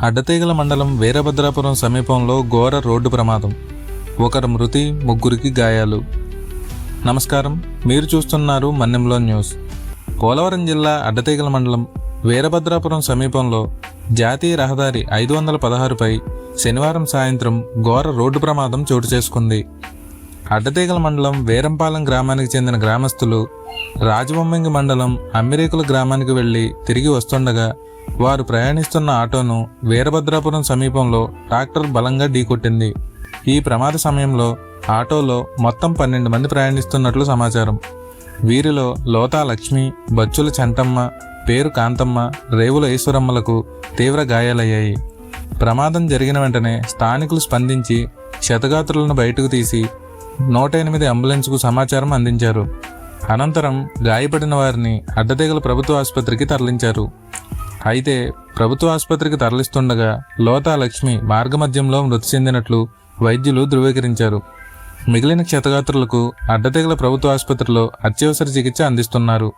అడ్డతీగల మండలం వీరభద్రాపురం సమీపంలో ఘోర రోడ్డు ప్రమాదం. ఒకరు మృతి, ముగ్గురికి గాయాలు. నమస్కారం, మీరు చూస్తున్నారు మన్నెంలో న్యూస్. పోలవరం జిల్లా అడ్డతీగల మండలం వీరభద్రాపురం సమీపంలో జాతీయ రహదారి 516పై శనివారం సాయంత్రం ఘోర రోడ్డు ప్రమాదం చోటు చేసుకుంది. అడ్డతీగల మండలం వీరంపాలెం గ్రామానికి చెందిన గ్రామస్తులు రాజబొమ్మంగి మండలం అమ్మిరేకుల గ్రామానికి వెళ్లి తిరిగి వస్తుండగా వారు ప్రయాణిస్తున్న ఆటోను వీరభద్రాపురం సమీపంలో ట్రాక్టర్ బలంగా ఢీకొట్టింది. ఈ ప్రమాద సమయంలో ఆటోలో మొత్తం 12 మంది ప్రయాణిస్తున్నట్లు సమాచారం. వీరిలో లోతా లక్ష్మి, బచ్చుల చంటమ్మ, పేరు కాంతమ్మ, రేవుల ఈశ్వరమ్మలకు తీవ్ర గాయాలయ్యాయి. ప్రమాదం జరిగిన వెంటనే స్థానికులు స్పందించి క్షతగాత్రులను బయటకు తీసి 108 అంబులెన్స్కు సమాచారం అందించారు. అనంతరం గాయపడిన వారిని అడ్డతీగల ప్రభుత్వ ఆసుపత్రికి తరలించారు. అయితే ప్రభుత్వ ఆసుపత్రికి తరలిస్తుండగా లోతా లక్ష్మి మార్గమధ్యంలో మృతి చెందినట్లు వైద్యులు ధృవీకరించారు. మిగిలిన క్షతగాత్రులకు అడ్డతీగల ప్రభుత్వ ఆసుపత్రిలో అత్యవసర చికిత్స అందిస్తున్నారు.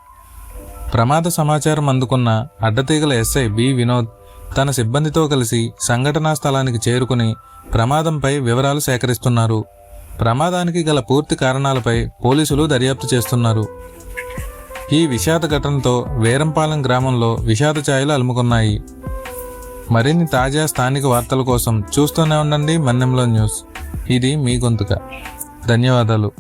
ప్రమాద సమాచారం అందుకున్న అడ్డతీగల ఎస్ఐ బి వినోద్ తన సిబ్బందితో కలిసి సంఘటనా స్థలానికి చేరుకుని ప్రమాదంపై వివరాలు సేకరిస్తున్నారు. ప్రమాదానికి గల పూర్తి కారణాలపై పోలీసులు దర్యాప్తు చేస్తున్నారు. ఈ విషాద ఘటనతో వీరంపాలెం గ్రామంలో విషాద ఛాయలు అలుముకున్నాయి. మరిన్ని తాజా స్థానిక వార్తల కోసం చూస్తూనే ఉండండి మన్నెంలో న్యూస్. ఇది మీ గొంతుక. ధన్యవాదాలు.